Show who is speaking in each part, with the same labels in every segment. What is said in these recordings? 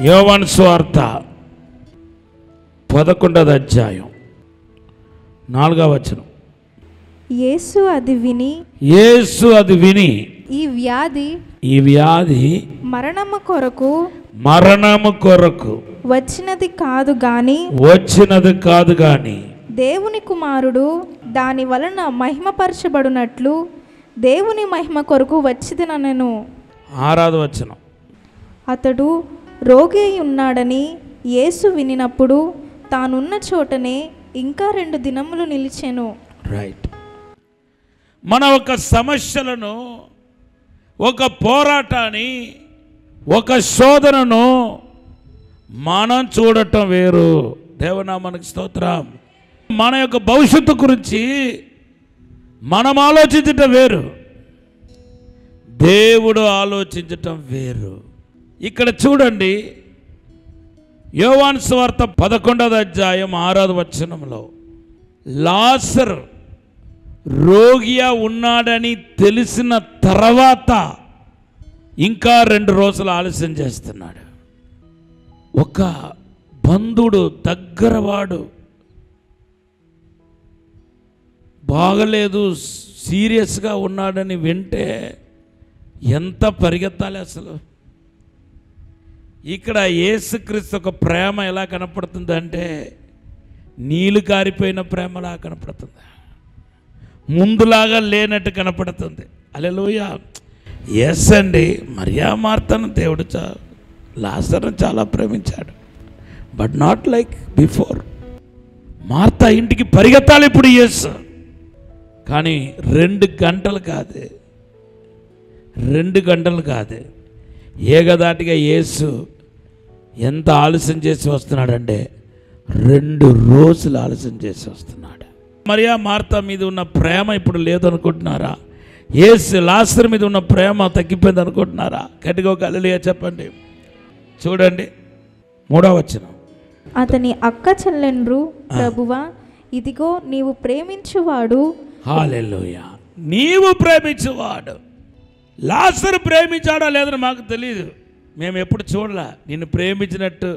Speaker 1: యోహాను సువార్త 11వ అధ్యాయం 4వ వచనం.
Speaker 2: యేసు అది విని ఈ వ్యాధి
Speaker 1: మరణము కొరకు
Speaker 2: వచ్చినది కాదు గాని దేవుని కుమారుడు దాని వలన మహిమపరచబడునట్లు దేవుని మహిమ కొరకు వచ్చిదినెను.
Speaker 1: 6వ వచనం.
Speaker 2: అతడు రోగి అయి ఉన్నాడని యేసు వినినప్పుడు తానున్న చోటనే ఇంకా 2 దినములు నిలిచెను.
Speaker 1: రైట్. మన ఒక సమస్యలను, ఒక పోరాటాన్ని, ఒక శోధనను మనం చూడటం వేరు. దేవనామానికి స్తోత్రం. మన యొక్క భవిష్యత్తు గురించి మనం ఆలోచించటం వేరు, దేవుడు ఆలోచించటం వేరు. ఇక్కడ చూడండి, యోహాను సువార్త 11వ అధ్యాయం 6వ వచనంలో లాజరు రోగిగా ఉన్నాడని తెలిసిన తర్వాత ఇంకా 2 రోజులు ఆలస్యం చేస్తున్నాడు. ఒక బంధుడు, దగ్గరవాడు బాగలేదు, సీరియస్గా ఉన్నాడని వింటే ఎంత పరిగెత్తాలి అసలు. ఇక్కడ యేసుక్రీస్తు ఒక ప్రేమ ఎలా కనపడుతుంది అంటే నీళ్లు కారిపోయిన ప్రేమలా కనపడుతుంది, ముందులాగా లేనట్టు కనపడుతుంది. హల్లెలూయా. ఎస్ అండి, మరియా మార్తను దేవుడు లాజరును చాలా ప్రేమించాడు, but not like before. Martha ఇంటికి పరిగెత్తాలి ఇప్పుడు యేసు, కానీ 2 గంటలు కాదు, 2 గంటలు కాదు, ఏగదాటిగా యేసు ఎంత ఆలస్యం చేసి వస్తున్నాడంటే 2 రోజులు ఆలస్యం చేసి వస్తున్నాడు. మరియా మార్త మీద ఉన్న ప్రేమ ఇప్పుడు లేదనుకుంటున్నారా? యేసు లాజరు మీద ఉన్న ప్రేమ తగ్గిపోయింది అనుకుంటున్నారా? గట్టిగా ఒక హల్లెలూయా చెప్పండి. చూడండి 3వ వచనం.
Speaker 2: అతని అక్క చెల్లెండ్రు, ప్రభువా ఇదిగో నీవు ప్రేమించువాడు.
Speaker 1: హల్లెలూయా. నీవు ప్రేమించువాడు. లాజరు ప్రేమించాడో లేదని మాకు తెలియదు, మేము ఎప్పుడు చూడలే, నిన్ను ప్రేమించినట్టు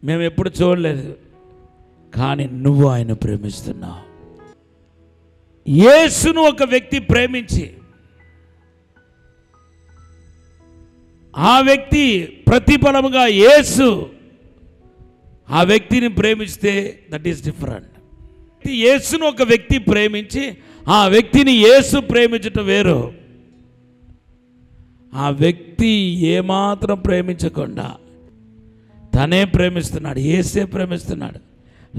Speaker 1: మేము ఎప్పుడు చూడలేదు, కానీ నువ్వు ఆయన ప్రేమిస్తున్నావు. యేసును ఒక వ్యక్తి ప్రేమించి ఆ వ్యక్తి ప్రతిఫలముగా యేసు ఆ వ్యక్తిని ప్రేమిస్తే దట్ ఈస్ డిఫరెంట్. యేసును ఒక వ్యక్తి ప్రేమించి ఆ వ్యక్తిని యేసు ప్రేమించటం వేరు. ఆ వ్యక్తి ఏమాత్రం ప్రేమించకుండా తనే ప్రేమిస్తున్నాడు, యేసే ప్రేమిస్తున్నాడు.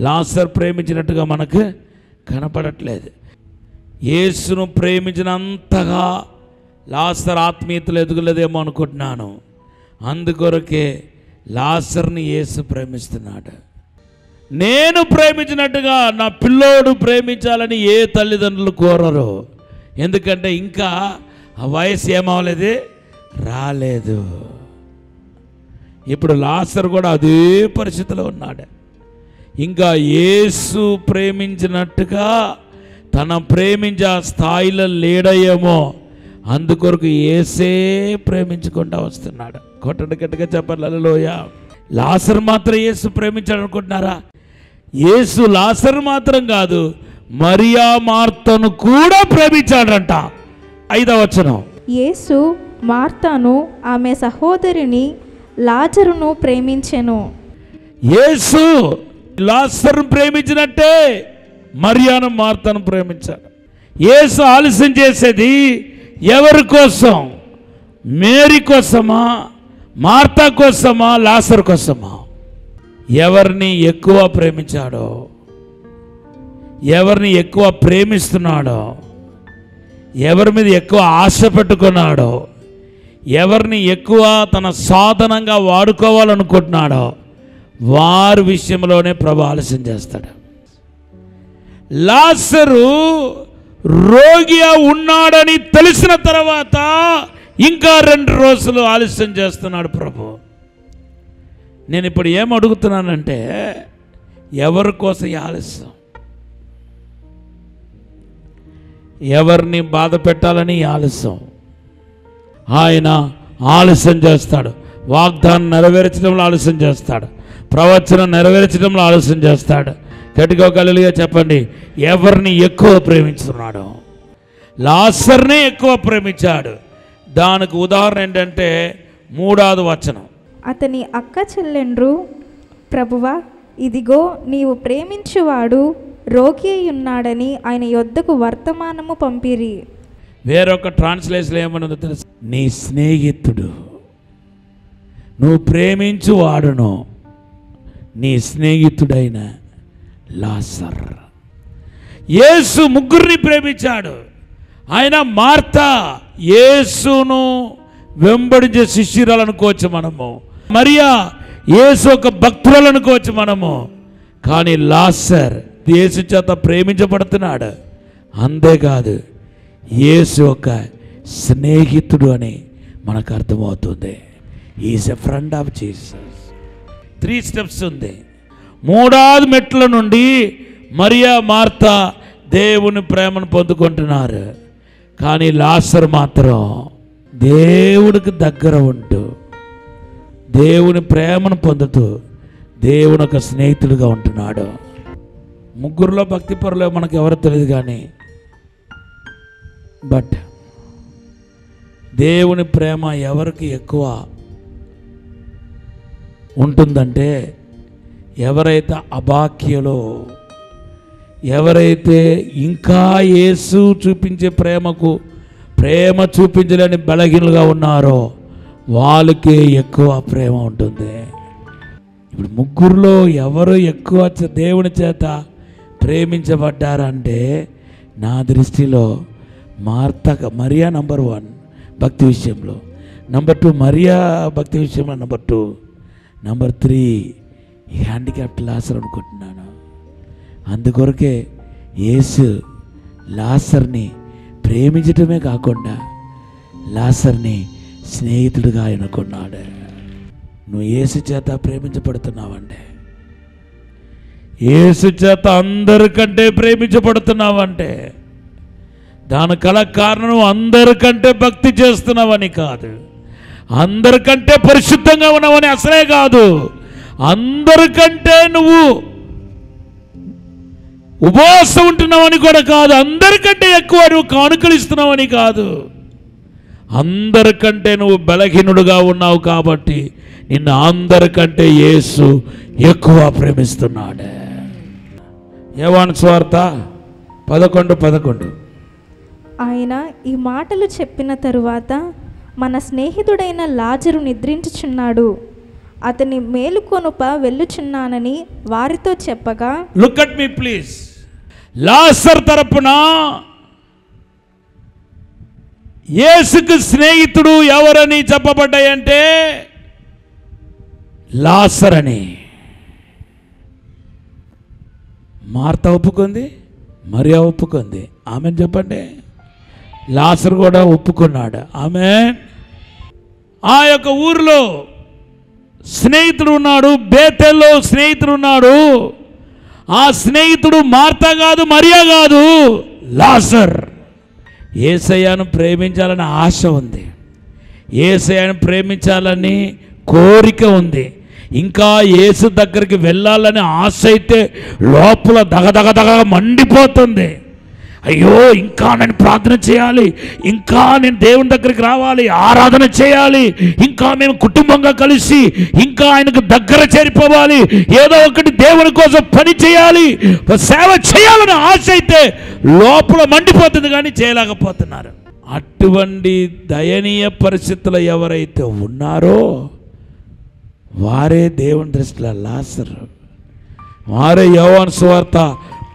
Speaker 1: లాజరు ప్రేమించినట్టుగా మనకు కనపడట్లేదు. యేసును ప్రేమించినంతగా లాజరు ఆత్మీయతలు ఎదుగులేదేమో అనుకుంటున్నాను. అందుకొరకే లాజరుని యేసు ప్రేమిస్తున్నాడు. నేను ప్రేమించినట్టుగా నా పిల్లోడు ప్రేమించాలని ఏ తల్లిదండ్రులు కోరరు, ఎందుకంటే ఇంకా ఆ వయసు ఏమవలేదు, రాలేదు. ఇప్పుడు లాజరు కూడా అదే పరిస్థితిలో ఉన్నాడు. ఇంకా యేసు ప్రేమించినట్టుగా తన ప్రేమించే ఆ స్థాయిలో లేడయేమో, అందుకొరకు యేసే ప్రేమించుకుంటూ వస్తున్నాడు. కొట్టండి గట్టిగా చెప్పాలి హల్లెలూయా. లాజరు మాత్రం యేసు ప్రేమించాడు అనుకుంటున్నారా? యేసు లాజరు మాత్రం కాదు, మరియా మార్తను కూడా ప్రేమించాడంట. 5వ వచనం.
Speaker 2: యేసు మార్తను ఆమె సహోదరిని లాజరును ప్రేమించెను.
Speaker 1: యేసు లాజరును ప్రేమించినట్టే మరియాను మార్తను ప్రేమించాడు. యేసు ఆలస్యం చేసేది ఎవరి కోసం? మేరీ కోసమా, మార్తా కోసమా, లాజరు కోసమా? ఎవరిని ఎక్కువ ప్రేమించాడో, ఎవరిని ఎక్కువ ప్రేమిస్తున్నాడో, ఎవరి మీద ఎక్కువ ఆశ పెట్టుకున్నాడో, ఎవరిని ఎక్కువ తన సాధనంగా వాడుకోవాలనుకుంటున్నాడో వారి విషయంలోనే ప్రభు ఆలస్యం చేస్తాడు. లాజరు రోగిగా ఉన్నాడని తెలిసిన తర్వాత ఇంకా 2 రోజులు ఆలస్యం చేస్తున్నాడు ప్రభు. నేను ఇప్పుడు ఏం అడుగుతున్నానంటే, ఎవరి కోసం ఈ ఆలస్యం? ఎవరిని బాధ పెట్టాలని ఆలస్యం? ఆయన ఆలస్యం చేస్తాడు. వాగ్దానం నెరవేర్చడంలో ఆలస్యం చేస్తాడు, ప్రవచనం నెరవేర్చడంలో ఆలస్యం చేస్తాడు. గట్టిగా హల్లెలూయా చెప్పండి. ఎవరిని ఎక్కువ ప్రేమించుతున్నాడు? లాజరునే ఎక్కువ ప్రేమించాడు. దానికి ఉదాహరణ ఏంటంటే 3వ వచనం.
Speaker 2: అతని అక్క చెల్లెండ్రు, ప్రభువా ఇదిగో నీవు ప్రేమించువాడు రోగి అయి ఉన్నాడని ఆయన యొద్దకు వర్తమానము పంపిరి.
Speaker 1: వేరొక ట్రాన్స్లేషన్ ఏమన్నదో తెలుసు? నీ స్నేహితుడు, నువ్వు ప్రేమించు వాడును నీ స్నేహితుడైన లాజరు. యేసు ముగ్గురిని ప్రేమించాడు. ఆయన మార్తా యేసును వెంబడించే శిష్యురాలు అనుకోవచ్చు మనము, మరియా యేసు ఒక భక్తురాలు అనుకోవచ్చు మనము. కానీ లాజరు యేసు చేత ప్రేమించబడుతున్నాడు. అంతేకాదు యేసు ఒక స్నేహితుడు అని మనకు అర్థమవుతుంది. Is a friend of Jesus. 3 steps ఉంది. 3వ మెట్ల నుండి మరియా మార్తా దేవుని ప్రేమను పొందుకుంటున్నారు. కానీ లాజరు మాత్రం దేవుడికి దగ్గర ఉంటూ దేవుని ప్రేమను పొందుతూ దేవుని ఒక స్నేహితుడిగా ఉంటున్నాడు. ముగ్గురులో భక్తి పరులు మనకు ఎవరో తెలియదు, కానీ బట్ దేవుని ప్రేమ ఎవరికి ఎక్కువ ఉంటుందంటే, ఎవరైతే అభాగ్యులో, ఎవరైతే ఇంకా యేసు చూపించే ప్రేమ చూపించలేని బలహీనులుగా ఉన్నారో వాళ్ళకే ఎక్కువ ప్రేమ ఉంటుంది. ఇప్పుడు ముగ్గురులో ఎవరు ఎక్కువ దేవుని చేత ప్రేమించబడ్డారంటే, నా దృష్టిలో మరియా నంబర్ 1 భక్తి విషయంలో, నంబర్ 2 మరియా భక్తి విషయంలో, నంబర్ 2, నంబర్ 3 హ్యాండిక్యాప్డ్ లాజరు అనుకుంటున్నాను. అందుకొరకే యేసు లాజరుని ప్రేమించటమే కాకుండా లాజరుని స్నేహితుడిగా అనుకున్నాడు. నువ్వు యేసు చేత ప్రేమించబడుతున్నావంటే, యేసు చేత అందరికంటే ప్రేమించబడుతున్నావంటే దాని కారణం అందరికంటే భక్తి చేస్తున్నావని కాదు, అందరికంటే పరిశుద్ధంగా ఉన్నావని అసలే కాదు, అందరికంటే నువ్వు ఉపవాసం ఉంటున్నావని కూడా కాదు, అందరికంటే ఎక్కువ నువ్వు కానుకలు ఇస్తున్నావని కాదు, అందరికంటే నువ్వు బలహీనుడుగా ఉన్నావు కాబట్టి నిన్ను అందరికంటే యేసు ఎక్కువ ప్రేమిస్తున్నాడు. యోహాను సువార్త 11:11.
Speaker 2: ఆయన ఈ మాటలు చెప్పిన తరువాత, మన స్నేహితుడైన లాజరు నిద్రించుచున్నాడు, అతని మేలుకొనుప వెళ్ళుచున్నానని వారితో చెప్పగా.
Speaker 1: Look at me please. లాజరు తరపున యేసుకు స్నేహితుడు ఎవరని చెప్పబడ్డాయంటే లాజరు అని. మార్త ఒప్పుకుంది, మరియా ఒప్పుకుంది. ఆమెను చెప్పండి. లాజరు కూడా ఒప్పుకున్నాడు. ఆమె ఆ యొక్క ఊరిలో స్నేహితుడు ఉన్నాడు, బేతేల్లో స్నేహితుడు ఉన్నాడు. ఆ స్నేహితుడు మార్తా కాదు, మరియా కాదు, లాజరు. యేసయ్యను ప్రేమించాలని ఆశ ఉంది, యేసయ్యను ప్రేమించాలని కోరిక ఉంది, ఇంకా యేసు దగ్గరికి వెళ్ళాలని ఆశ అయితే లోపల దగదగదగ మండిపోతుంది. అయ్యో ఇంకా నేను ప్రార్థన చేయాలి, ఇంకా నేను దేవుని దగ్గరికి రావాలి, ఆరాధన చేయాలి, ఇంకా మేము కుటుంబంగా కలిసి ఇంకా ఆయనకు దగ్గర చేరిపోవాలి, ఏదో ఒకటి దేవుని కోసం పని చేయాలి, సేవ చేయాలని ఆశ అయితే లోపల మండిపోతుంది, కానీ చేయలేకపోతున్నారు. అటువంటి దయనీయ పరిస్థితులు ఎవరైతే ఉన్నారో వారే దేవుని దృష్టిలో లాజరు. వారే యోహాను సువార్త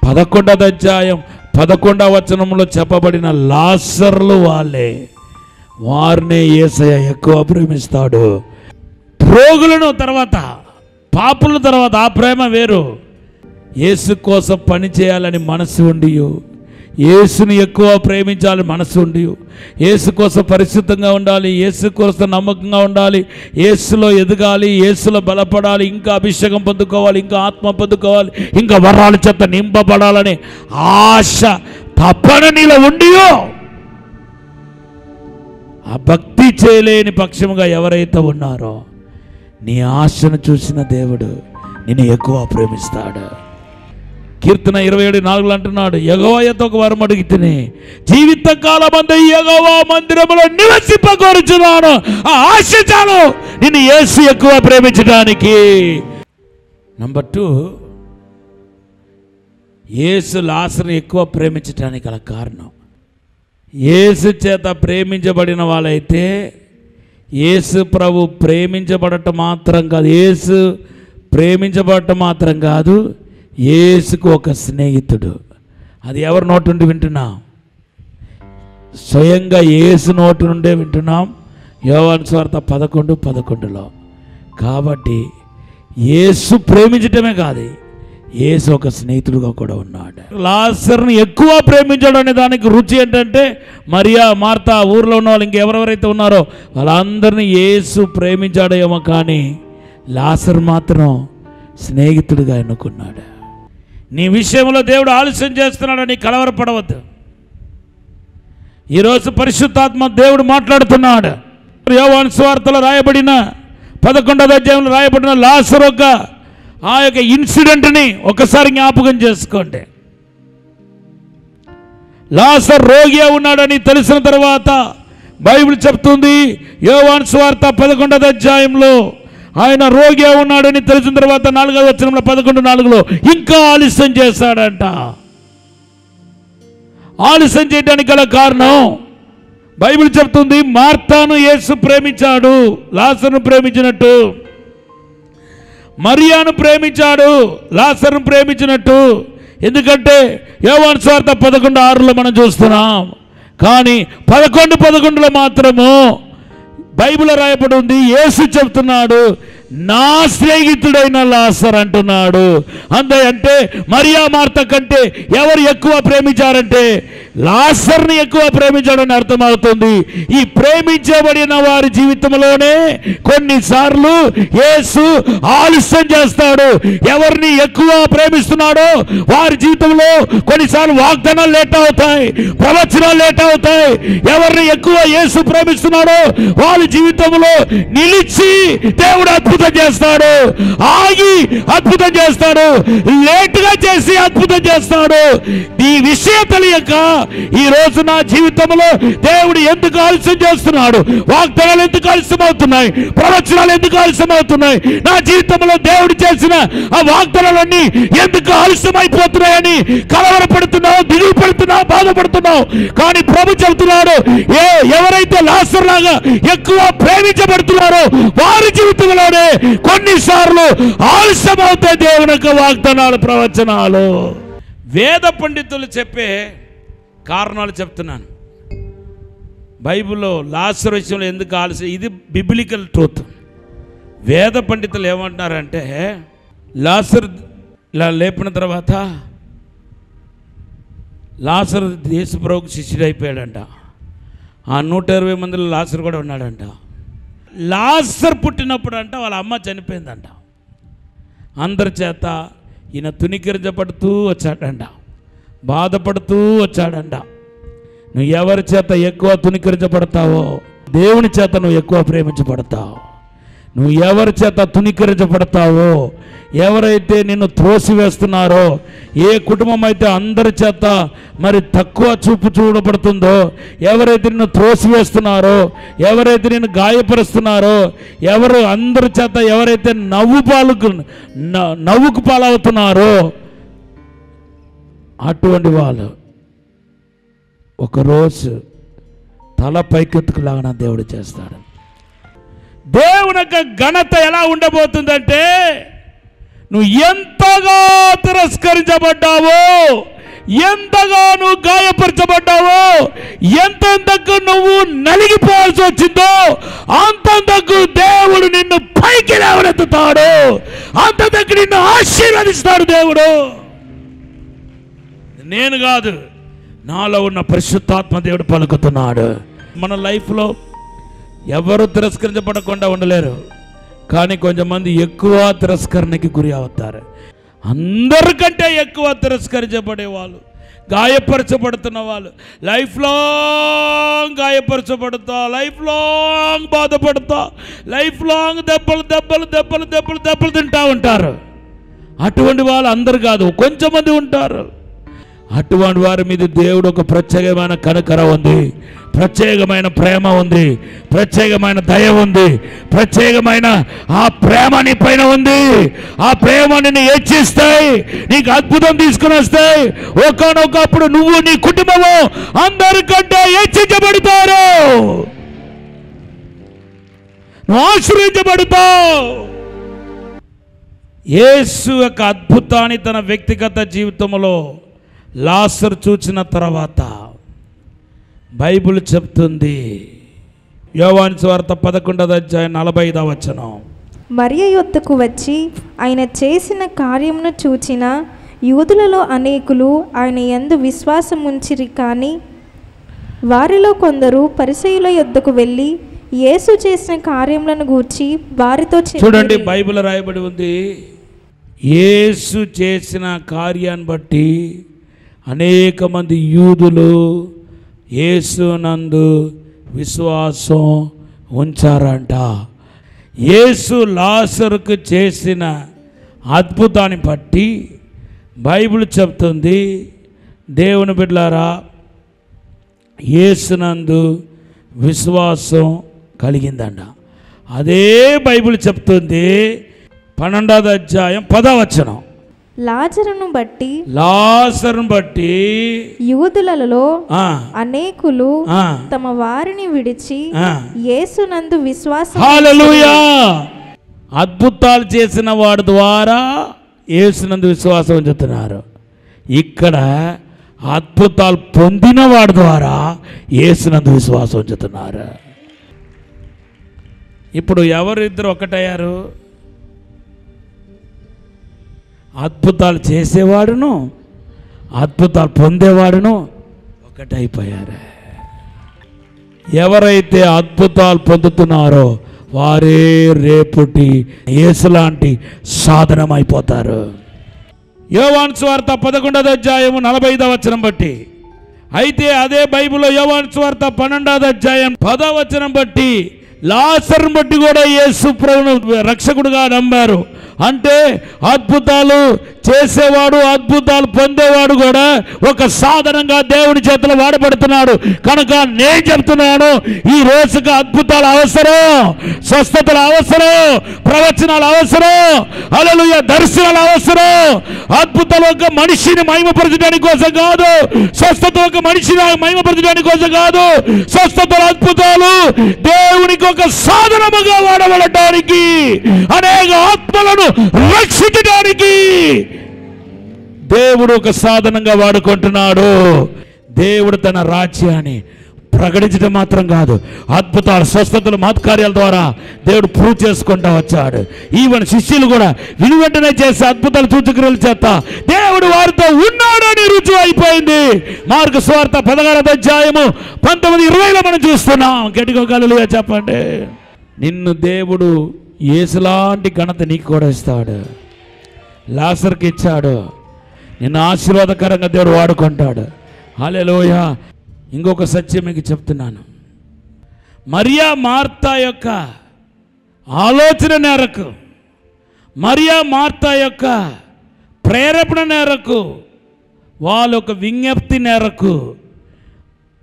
Speaker 1: 11వ అధ్యాయం 11వ వచనంలో చెప్పబడిన లాజరులు వాళ్ళే. వారినే యేసయ్య ఎక్కువ ప్రేమిస్తాడు. రోగులను తర్వాత, పాపుల తర్వాత ఆ ప్రేమ వేరు. యేసు కోసం పని చేయాలని మనసు ఉండి, యేసుని ఎక్కువ ప్రేమించాలి మనసు ఉండి, యేసు కోసం పరిశుద్ధంగా ఉండాలి, యేసు కోసం నమ్మకంగా ఉండాలి, యేసులో ఎదగాలి, యేసులో బలపడాలి, ఇంకా అభిషేకం పొందుకోవాలి, ఇంకా ఆత్మ పొందుకోవాలి, ఇంకా వరాల చేత నింపబడాలని ఆశ తప్పన నీలో ఉండి ఆ భక్తి చేయలేని పక్షముగా ఎవరైతే ఉన్నారో నీ ఆశను చూసిన దేవుడు నిన్ను ఎక్కువ ప్రేమిస్తాడు. కీర్తన 27:4 అంటున్నాడు, యెహోవాతో ఒక వరం అడిగితిని, జీవితకాలమందు యెహోవా మందిరములో నివసింపగోరుచున్నాను. ఆ ఆశ చాలు నిన్ను యేసు ఎక్కువ ప్రేమించడానికి. నంబర్ 2, యేసు లాజరును ఎక్కువ ప్రేమించడానికి గల కారణం, యేసు చేత ప్రేమించబడిన వాళ్ళైతే యేసు ప్రభు ప్రేమించబడటం మాత్రం కాదు, యేసు ప్రేమించబడటం మాత్రం కాదు, యేసుకు ఒక స్నేహితుడు. అది ఎవరి నోటి నుండి వింటున్నాం? స్వయంగా యేసు నోటి నుండే వింటున్నాం, యోహాను సువార్త 11:11లో. కాబట్టి యేసు ప్రేమించటమే కాదు, యేసు ఒక స్నేహితుడుగా కూడా ఉన్నాడు. లాజరును ఎక్కువ ప్రేమించడం అనే దానికి రుచి ఏంటంటే, మరియా, మార్తా, ఊర్లో ఉన్న వాళ్ళు ఇంకెవరెవరైతే ఉన్నారో వాళ్ళందరినీ యేసు ప్రేమించాడేమో, కానీ లాజరు మాత్రం స్నేహితుడిగా ఎన్నుకున్నాడు. నీ విషయంలో దేవుడు ఆలస్యం చేస్తున్నాడని కలవరపడవద్దు. ఈరోజు పరిశుద్ధాత్మ దేవుడు మాట్లాడుతున్నాడు. యోహాను సువార్తలో రాయబడిన 11వ అధ్యాయంలో రాయబడిన లాజరు యొక్క ఆ యొక్క ఇన్సిడెంట్ని ఒకసారి జ్ఞాపకం చేసుకోండి. లాజరు రోగిగా ఉన్నాడని తెలిసిన తర్వాత బైబిల్ చెప్తుంది, యోహాను సువార్త 11వ అధ్యాయంలో ఆయన రోగిగా ఉన్నాడని తెలిసిన తర్వాత 4వ వచనంలో 11:4లో ఇంకా ఆలస్యం చేశాడంట. ఆలస్యం చేయడానికి గల కారణం బైబిల్ చెప్తుంది, మార్తాను యేసు ప్రేమించాడు లాజరును ప్రేమించినట్టు, మరియాను ప్రేమించాడు లాజరును ప్రేమించినట్టు. ఎందుకంటే యోహాను సువార్త 11:6లో మనం చూస్తున్నాం. కానీ 11:11లో మాత్రము బైబిల్ రాయబడి ఉంది, యేసు చెప్తున్నాడు, నా స్నేహితుడైన లాజరు అంటున్నాడు. అంటే మరియా, మార్త కంటే ఎవరు ఎక్కువ ప్రేమించారంటే లాజరుని ఎక్కువ ప్రేమించాడని అర్థమవుతుంది. ఈ ప్రేమించబడిన వారి జీవితంలోనే కొన్నిసార్లు యేసు ఆలస్యం చేస్తాడు. ఎవరిని ఎక్కువ ప్రేమిస్తున్నాడో వారి జీవితంలో కొన్నిసార్లు వాగ్దానాలు లేట్ అవుతాయి, ప్రవచనాలు లేట్ అవుతాయి. ఎవరిని ఎక్కువ యేసు ప్రేమిస్తున్నాడో వారి జీవితంలో నిలిచి దేవుడు అద్భుతం చేస్తాడు, ఆగి అద్భుతం చేస్తాడు, లేటుగా చేసి అద్భుతం చేస్తాడు. ఈ విషయం తెలియక ఈ రోజు నా జీవితంలో దేవుడు ఎందుకు ఆలస్యం చేస్తున్నాడు, వాగ్దానాలు ఎందుకు ఆలస్యం అవుతున్నాయి, ప్రవచనాలు ఎందుకు ఆలస్యం అవుతున్నాయి, నా జీవితంలో దేవుడు చేసిన ఆ వాగ్దానాలన్నీ ఎందుకు ఆలస్యం అయిపోతున్నాయని కలవరపడుతున్నావు, దిగులు పడుతున్నావు, బాధపడుతున్నావు. కానీ ప్రభు చెబుతున్నాడు, ఎవరైతే లాజరు లాగా ఎక్కువ ప్రేమించబడుతున్నారో వారి జీవితంలోనే కొన్నిసార్లు ఆలస్యం అవుతాయి దేవుని యొక్క వాగ్దానాలు, ప్రవచనాలు. వేద పండితులు చెప్పే కారణాలు చెప్తున్నాను. బైబిల్లో లాజరు విషయంలో ఎందుకు ఆలస్యం, ఇది బిబ్లికల్ ట్రూత్. వేద పండితులు ఏమంటున్నారంటే, లాజరు ఇలా లేపిన తర్వాత లాజరు యేసుప్రభువుకు శిష్యుడు అయిపోయాడంట. ఆ 120 మందిలో లాజరు కూడా ఉన్నాడంట. లాజరు పుట్టినప్పుడు అంట వాళ్ళ అమ్మ చనిపోయిందంట. అందరి చేత ఈయన తుణీకరించబడుతూ వచ్చాడంట, బాధపడుతూ వచ్చాడంట. నువ్వు ఎవరి చేత ఎక్కువ తుణీకరించబడతావో దేవుని చేత నువ్వు ఎక్కువ ప్రేమించబడతావు. నువ్వు ఎవరి చేత తుణీకరించబడతావో, ఎవరైతే నిన్ను త్రోసివేస్తున్నారో, ఏ కుటుంబం అయితే అందరి చేత మరి తక్కువ చూపు చూడబడుతుందో, ఎవరైతే నిన్ను త్రోసివేస్తున్నారో, ఎవరైతే నిన్ను గాయపరుస్తున్నారో, ఎవరు అందరి చేత ఎవరైతే నవ్వుకు పాలవుతున్నారో అటువంటి వాళ్ళు ఒకరోజు తల పైకెత్తుకులాగా దేవుడు చేస్తాడు. దేవుని యొక్క ఘనత ఎలా ఉండబోతుందంటే, నువ్వు ఎంతగా తిరస్కరించబడ్డావో, ఎంతగా నువ్వు గాయపరచబడ్డావో, ఎంతకు నువ్వు నలిగిపోవాల్సి వచ్చిందో అంతకు దేవుడు నిన్ను పైకి లేవనెత్తుతాడు, అంతకు నిన్ను ఆశీర్వదిస్తాడు దేవుడు. నేను కాదు, నాలో ఉన్న పరిశుద్ధాత్మ దేవుడు పలుకుతున్నాడు. మన లైఫ్లో ఎవరు తిరస్కరించబడకుండా ఉండలేరు, కానీ కొంతమంది ఎక్కువ తిరస్కరణకి గురి అవుతారు. అందరికంటే ఎక్కువ తిరస్కరించబడేవాళ్ళు, గాయపరచబడుతున్న వాళ్ళు లైఫ్ లాంగ్ గాయపరచబడుతా, లైఫ్ లాంగ్ బాధపడుతా, లైఫ్ లాంగ్ దెబ్బలు తింటూ ఉంటారు. అటువంటి వాళ్ళు అందరు కాదు, కొంచెమంది ఉంటారు. అటువంటి వారి మీద దేవుడు ఒక ప్రత్యేకమైన కనికరం ఉంది, ప్రత్యేకమైన ప్రేమ ఉంది, ప్రత్యేకమైన దయ ఉంది, ప్రత్యేకమైన ఆ ప్రేమ నీ పైన ఉంది. ఆ ప్రేమ నిన్ను హెచ్చిస్తాయి, నీకు అద్భుతం తీసుకుని వస్తాయి. ఒకనొకప్పుడు నువ్వు నీ కుటుంబము అందరికంటే హెచ్చించబడతారు, నువ్వు ఆశీర్వదించబడతావు. యేసు యొక్క అద్భుతాన్ని తన వ్యక్తిగత జీవితంలో లాజరు చూచిన తర్వాత బైబిల్ చెప్తుంది, యోహాను సువార్త 11వ అధ్యాయం 45వ వచనం,
Speaker 2: మరియ యొద్దకు వచ్చి ఆయన చేసిన కార్యమును చూచిన యూదులలో అనేకులు ఆయన యందు విశ్వాసం ఉంచిరి. కానీ వారిలో కొందరు పరిసయ్యుల యొద్దకు వెళ్ళి యేసు చేసిన కార్యములను గూర్చి వారితో
Speaker 1: చూడండి, బైబిల్ రాయబడి ఉంది, యేసు చేసిన కార్యాన్ని బట్టి అనేక మంది యూదులు యేసునందు విశ్వాసం ఉంచారంట. యేసు లాజరుకు చేసిన అద్భుతాన్ని బట్టి బైబిల్ చెప్తుంది, దేవుని బిడ్డలారా, యేసునందు విశ్వాసం కలిగిందంట. అదే బైబిల్ చెప్తుంది 12వ అధ్యాయం 10వ వచనం,
Speaker 2: లాజరును బట్టి యూదులలో అనేకులు తమ వారిని విడిచి యేసునందు విశ్వాసం.
Speaker 1: హల్లెలూయా! అద్భుతాలు చేసిన వాడి ద్వారా యేసునందు విశ్వాసం ఉంచుతున్నారు. ఇక్కడ అద్భుతాలు పొందిన వాడి ద్వారా యేసునందు విశ్వాసం ఉంచుతున్నారు. ఇప్పుడు ఎవరిద్దరు ఒకటయ్యారు? అద్భుతాలు చేసేవాడును అద్భుతాలు పొందేవాడును ఒకటైపోయారు. ఎవరైతే అద్భుతాలు పొందుతున్నారో వారే రేపటి యేసులాంటి సాధనమైపోతారు. యోహాను సువార్త 11వ అధ్యాయం 45వ వచనం బట్టి, అయితే అదే బైబిల్లో యోహాను సువార్త 12వ అధ్యాయం 10వ వచనం బట్టి లాజరును బట్టి కూడా యేసు ప్రభువును రక్షకుడుగా నమ్మారు. అంటే అద్భుతాలు చేసేవాడు, అద్భుతాలు పొందేవాడు కూడా ఒక సాధనంగా దేవుని చేతిలో వాడబడుతున్నాడు. కనుక నేను చెప్తున్నాను, ఈ రోజుకి అద్భుతాలు అవసరం, స్వస్థతలు అవసరం, ప్రవచనాలు అవసరం, హల్లెలూయా, దర్శనాలు అవసరం. అద్భుతాలు ఒక మనిషిని మహిమపరచడానికి కోసం కాదు, స్వస్థత ఒక మనిషిని మహిమపరచడానికి కోసం కాదు. స్వస్థతలు, అద్భుతాలు దేవునికి ఒక సాధనముగా వాడబడటానికి, అనేక ఆత్మలను రక్షించడానికి దేవుడు ఒక సాధనంగా వాడుకుంటున్నాడు. దేవుడు తన రాజ్యాన్ని ప్రకటించడం మాత్రం కాదు, అద్భుతాలు, స్వస్థతలు, మహత్కార్యాల ద్వారా దేవుడు ప్రూవ్ చేసుకుంటూ వచ్చాడు. ఈవెన్ శిష్యులు కూడా విని వెంటనే చేసే అద్భుతాలు, సూచక్రియల చేత దేవుడు వారితో ఉన్నాడని రుజువు అయిపోయింది. మార్కు సువార్త 16వ అధ్యాయము 19-20లో మనం చూస్తున్నాం. గట్టిగా హల్లెలూయా చెప్పండి. నిన్ను దేవుడు యేసులాంటి ఘనత నీకు కూడా ఇస్తాడు. లాజరుకి ఇచ్చాడు, నిన్ను ఆశీర్వాదకరంగా దేవుడు వాడుకుంటాడు. హల్లెలూయా. ఇంకొక సత్యం మీకు చెప్తున్నాను. మరియా మార్తా యొక్క ఆలోచన మేరకు, మరియా మార్తా యొక్క ప్రేరేపణ మేరకు, వాళ్ళ ఒక విజ్ఞప్తి మేరకు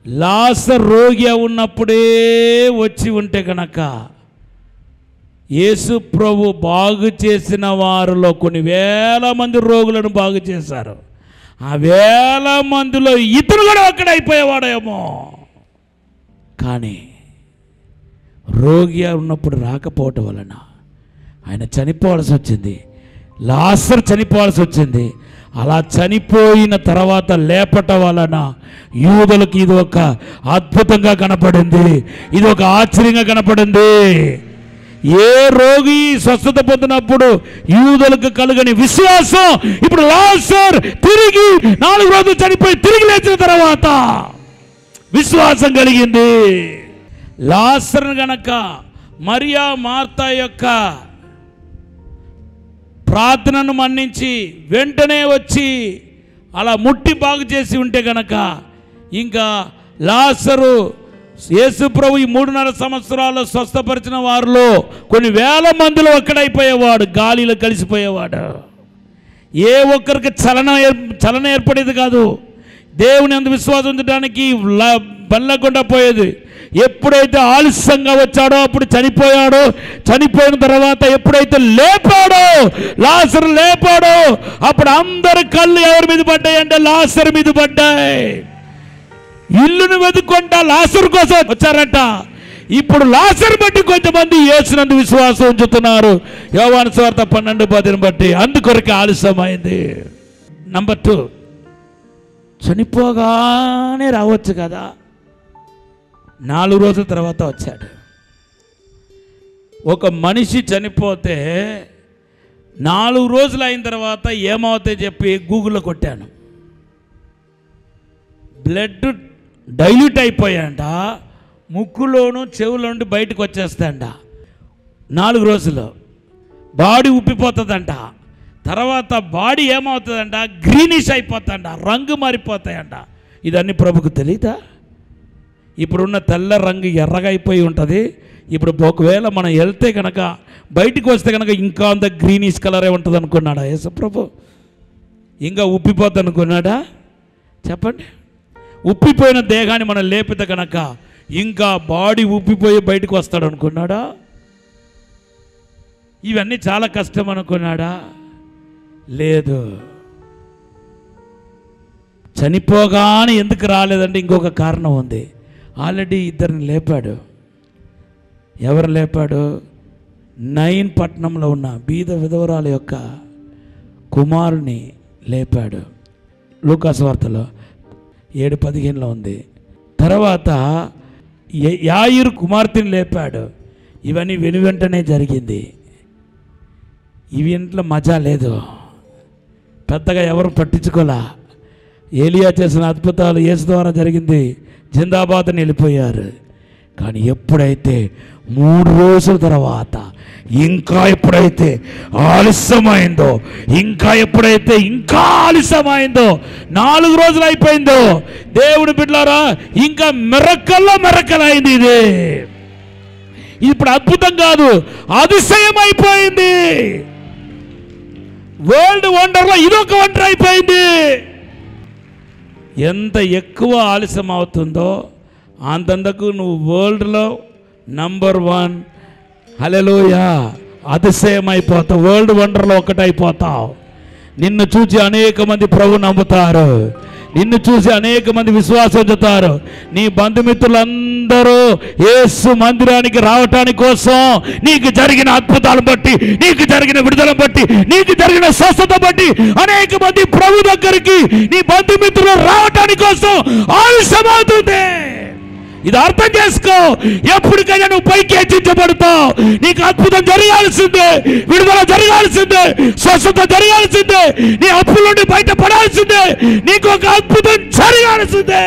Speaker 1: లాజరు రోగి ఉన్నప్పుడే వచ్చి ఉంటే కనుక యేసు ప్రభు బాగు చేసిన వారిలో కొన్ని వేల మంది రోగులను బాగు చేశారు. ఆ వేల మందిలో ఇతను కూడా ఒక్కడైపోయేవాడేమో. కానీ రోగి ఉన్నప్పుడు రాకపోవటం వలన ఆయన చనిపోవాల్సి వచ్చింది. లాజరు చనిపోవాల్సి వచ్చింది. అలా చనిపోయిన తర్వాత లేపటం వలన యూదులకు ఇది ఒక అద్భుతంగా కనపడింది, ఇది ఒక ఆశ్చర్యంగా కనపడింది. ఏ రోగి స్వస్థత పొందినప్పుడు యూదులకు కలుగని విశ్వాసం ఇప్పుడు లాజరు తిరిగి 4 రోజులు చనిపోయి తిరిగి లేచిన తర్వాత విశ్వాసం కలిగింది. లాజరు గనక మరియా మార్తా యొక్క ప్రార్థనను మన్నించి వెంటనే వచ్చి అలా ముట్టి బాగు చేసి ఉంటే గనక ఇంకా లాజరు యేసు ప్రభు ఈ 3.5 సంవత్సరాలు స్వస్థపరిచిన వారిలో కొన్ని వేల మందిలో ఒక్కడైపోయేవాడు, గాలిలో కలిసిపోయేవాడు. ఏ ఒక్కరికి చలన ఏర్పడేది కాదు. దేవుని అందు విశ్వాసం ఉంచడానికి వెళ్ళకుండా పోయేది. ఎప్పుడైతే ఆలస్యంగా వచ్చాడో అప్పుడు చనిపోయాడో, చనిపోయిన తర్వాత ఎప్పుడైతే లేపాడో, లాజరు లేపాడో, అప్పుడు అందరి కళ్ళు ఎవరి మీద పడ్డాయి అంటే లాజరు మీద పడ్డాయి. ఇల్లును వెతుక్కుంటా లాజరు కోసం వచ్చారట. ఇప్పుడు లాజరు బట్టి కొంతమంది యేసునందు విశ్వాసం ఉంచుతున్నారు. యోహాను సువార్త 12:10 బట్టి. అందుకొరకు ఆలస్యమైంది. నంబర్ 2, చనిపోగానే రావచ్చు కదా, 4 రోజుల తర్వాత వచ్చాడు. ఒక మనిషి చనిపోతే 4 రోజులు అయిన తర్వాత ఏమవుతాయి చెప్పి గూగుల్లో కొట్టాను. బ్లడ్ డైల్యూట్ అయిపోయాయంట, ముక్కులోను చెవులో నుండి బయటకు వచ్చేస్తాయంట. 4 రోజులు బాడీ ఉప్పిపోతుందంట. తర్వాత బాడీ ఏమవుతుందంట, గ్రీనిష్ అయిపోతుందంట, రంగు మారిపోతాయంట. ఇదన్నీ ప్రభుకు తెలీదా? ఇప్పుడున్న తెల్ల రంగు ఎర్రగా అయిపోయి ఉంటుంది. ఇప్పుడు ఒకవేళ మనం వెళ్తే కనుక బయటికి వస్తే కనుక ఇంకా అంత గ్రీనిష్ కలరే ఉంటుంది అనుకున్నాడా యేసు ప్రభు? ఇంకా ఉప్పిపోద్ది అనుకున్నాడా? చెప్పండి. ఉప్పిపోయిన దేహాన్ని మనం లేపితే కనుక ఇంకా బాడీ ఉప్పిపోయి బయటకు వస్తాడు అనుకున్నాడా? ఇవన్నీ చాలా కష్టం అనుకున్నాడా? లేదు. చనిపోగానే ఎందుకు రాలేదంటే ఇంకొక కారణం ఉంది. ఆల్రెడీ ఇద్దరిని లేపాడు. ఎవరు లేపాడు? నైన్ పట్టణంలో ఉన్న బీద విధవరాల యొక్క కుమారుని లేపాడు. లూకాసు వార్తలో 7:15 ఉంది. తర్వాత యాయిరు కుమార్తెని లేపాడు. ఇవన్నీ వెనువెంటనే జరిగింది. ఇవి ఇంట్లో మజా లేదు, పెద్దగా ఎవరు పట్టించుకోలే. ఏలియా చేసిన అద్భుతాలు యేసు ద్వారా జరిగింది, జిందాబాద్ అని వెళ్ళిపోయారు. కానీ ఎప్పుడైతే 3 రోజుల తర్వాత ఇంకా ఎప్పుడైతే ఆలస్యమైందో, ఇంకా ఆలస్యమైందో, 4 రోజులు అయిపోయిందో, దేవుడి బిడ్డలారా ఇంకా మెరకల్ అయింది. ఇది ఇప్పుడు అద్భుతం కాదు, అతిశయం అయిపోయింది. వరల్డ్ వండర్లో ఇదొక వండర్ అయిపోయింది. ఎంత ఎక్కువ ఆలస్యం అవుతుందో అంతందుకు నువ్వు వరల్డ్లో నంబర్ 1 హల్లెలూయా అతిశయం అయిపోతావు. వరల్డ్ వండర్లో ఒకటైపోతావు. నిన్ను చూసి అనేక మంది ప్రభు నమ్ముతారు, నిన్ను చూసి అనేక మంది విశ్వాసం ఉంచుతారు. నీ బంధుమిత్రులందరూ యేసు మందిరానికి రావటానికి కోసం నీకు జరిగిన అద్భుతాలను బట్టి, నీకు జరిగిన విడుదలను బట్టి, నీకు జరిగిన స్వస్థత బట్టి అనేక మంది ప్రభు దగ్గరికి నీ బంధుమిత్రులు రావటానికి కోసం ఆలస్యమవుతుంది. ఇది అర్థం చేసుకో. ఎప్పటికైనా నువ్వు పైకి హెచ్చించబడతావు. నీకు అద్భుతం జరగాల్సిందే, విడుదల జరగాల్సిందే, స్వస్థత జరగాల్సిందే, నీ అప్పుల నుండి బయటపడాల్సిందే, నీకు ఒక అద్భుతం జరగాల్సిందే,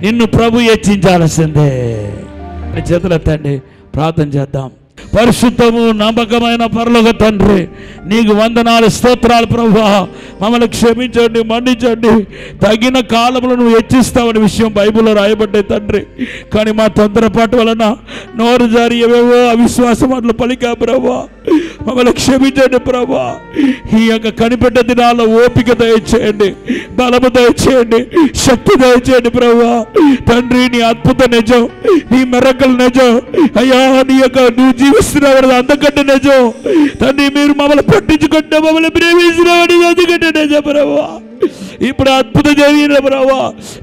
Speaker 1: నిన్ను ప్రభు హెచ్చించాల్సిందే. చేతులు ఎత్తండి, ప్రార్థన చేద్దాం. పరిశుద్ధము నమ్మకమైన పరలోక తండ్రి, నీకు వందనాలు, స్తోత్రాలు ప్రభువా. మమ్మల్ని క్షమించండి, మన్నించండి. తగిన కాలంలో నువ్వు హెచ్చిస్తావనే విషయం బైబిల్లో రాయబడ్డాయి తండ్రి. కానీ మా తొందరపాటు వలన నోరు జారి ఏవేవో అవిశ్వాస మాటలు పలికా ప్రభువా. మమ్మల్ని క్షమించండి ప్రభువా. ఈ యొక్క కనిపెట్ట దినాల్లో ఓపిక దయచేయండి, బలము దయచేయండి, శక్తి దయచేయండి ప్రభువా. తండ్రి నీ అద్భుత నిజం, నీ మెరకల్ నిజం అయ్యా. నీ యొక్క నువ్వు జీవిస్తున్నావు అంతకంటే నిజం తండ్రి. మీరు మమ్మల్ని పట్టించుకుంటే, మమ్మల్ని ప్రేమించినవాడి అందుకంటే నిజం ప్రభువా. ఇప్పుడు అద్భుతం జరిగిన ప్రభా,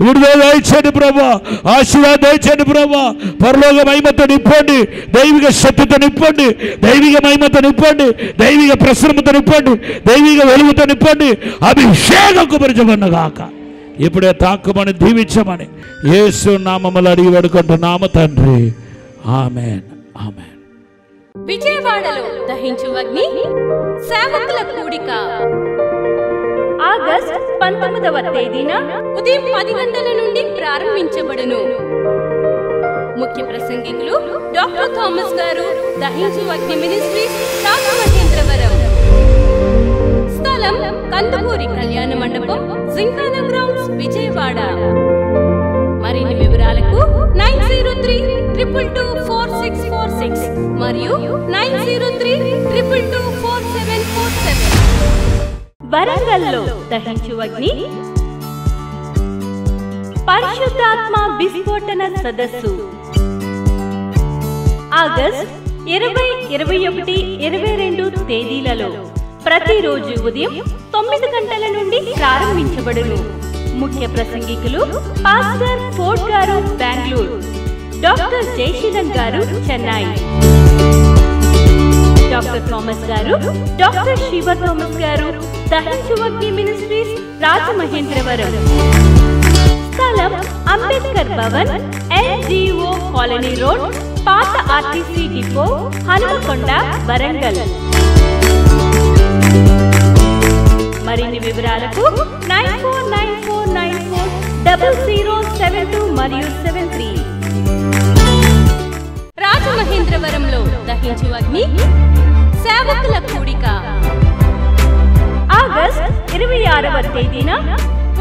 Speaker 1: విడుదల దయచేయండి ప్రభా, ఆశీర్వాదం దయచేయండి ప్రభా. పరలోక మహిమతో నింపండి, దైవిక శక్తితో నింపండి, దైవిక మహిమతో నింపండి, దైవిక ప్రసన్నతో నింపండి, దైవిక వెలుగుతో నింపండి. అభిషేకం కుమరించబడినగాక. ఇప్పుడే తాకమని దీవించమని యేసు నామములో అడిగి వేడుకుంటున్నాము తండ్రి. ఆమేన్, ఆమేన్.
Speaker 3: విజయవాడలో దహించు అగ్ని సేవకుల కూడిక ఆగస్ట్ 19వ తేదీన ఉదయం 10 గంటల నుండి ప్రారంభించబడును. ముఖ్య ప్రసంగికులు డాక్టర్ థామస్ గారు, దహించు అగ్ని మినిస్ట్రీస్, రాజమహేంద్రవరం. స్థలం కందుకూరి కళ్యాణ మండపం, జింకానా గ్రౌండ్స్, విజయవాడ. మరిన్ని వివరాలకు 9032224646 మరియు 9032224747. వరంగల్లో దహించు అగ్ని పరిశుద్ధాత్మ విస్ఫోటన సదస్సు ఆగస్ట్ 20, 21, 22 తేదీలలో ప్రతిరోజు ఉదయం 9 గంటల నుండి ప్రారంభించబడును. ముఖ్య ప్రసంగికులు పాస్టర్ ఫోర్డ్ గారు బెంగళూరు, డాక్టర్ జయశీలం గారు చెన్నై, డాక్టర్ థామస్ గారు, డాక్టర్ శివ థామస్ గారు దహించు అగ్ని మినిస్ట్రీస్ రాజమహేంద్రవరం. స్థలం Ambedkar Bhavan, LGO colony road, పాత RTC డిపో, హనుమకొండ, వరంగల్. మరిన్ని వివరాలకు 9494940072 మరియు 73. రాజమహేంద్రవరంలో దహించు అగ్ని సేవకుల కూడిక ఆగస్ట్ 26వ తేదీన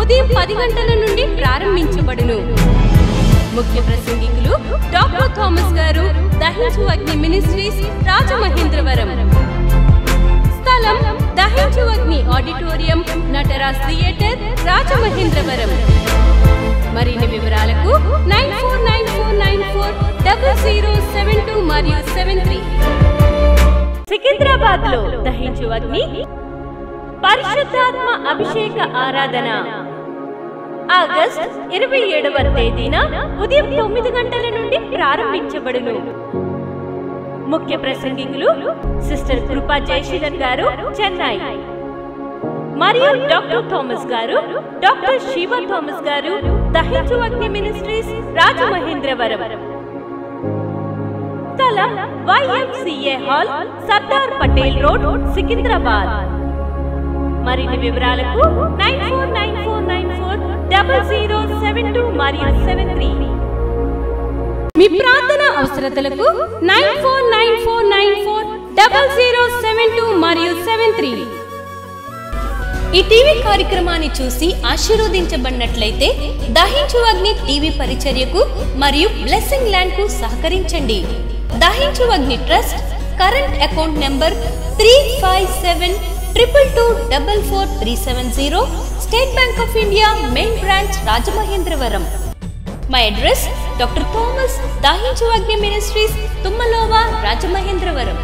Speaker 3: ఉదయం 10 గంటల నుండి ప్రారంభించబడును. ముఖ్య ప్రసంగికులు డాక్టర్ థామస్ గారు, దహించు అగ్ని మినిస్ట్రీస్ రాజమహేంద్రవరం. స్థలం దహించు అగ్ని ఆడిటోరియం, నటరాజ్ థియేటర్, రాజమహేంద్రవరం. మరిన్ని వివరాలకు 9494940072 మరియు 73. సికింద్రాబాద్ లో దహించు అగ్ని పరిశుద్ధాత్మ అభిషేక ఆరాధన ఆగస్ట్ 27వ తేదీన ఉదయం 9 గంటల నుండి ప్రారంభించబడును. ముఖ్య ప్రసంగికులు సిస్టర్ కృపా జయశీలం గారు చెన్నై మరియు డాక్టర్ థామస్ గారు, డాక్టర్ శివ థామస్ గారు దహించు అగ్ని మినిస్ట్రీస్ రాజమహేంద్రవరం. స్థలం YMCA hall, Sardar Patel road, Secunderabad. మరిన్ని వివరాలకు 9494940072 మరియు 73. మీ ప్రార్థన అవసరతలకు 9494940072 మరియు 73. ఈ టీవీ కార్యక్రమాన్ని చూసి ఆశీర్వదించబడినట్లయితే దహించు అగ్ని టీవీ పరిచర్యకు మరియు బ్లెస్సింగ్ ల్యాండ్ కు సహకరించండి. Dahinchu Agni trust current account number 357222444370, State Bank of India main branch Rajamahendravaram. My address doctor Thomas, Dahinchu Agni ministries, తుమ్మలోవా, Rajamahendravaram.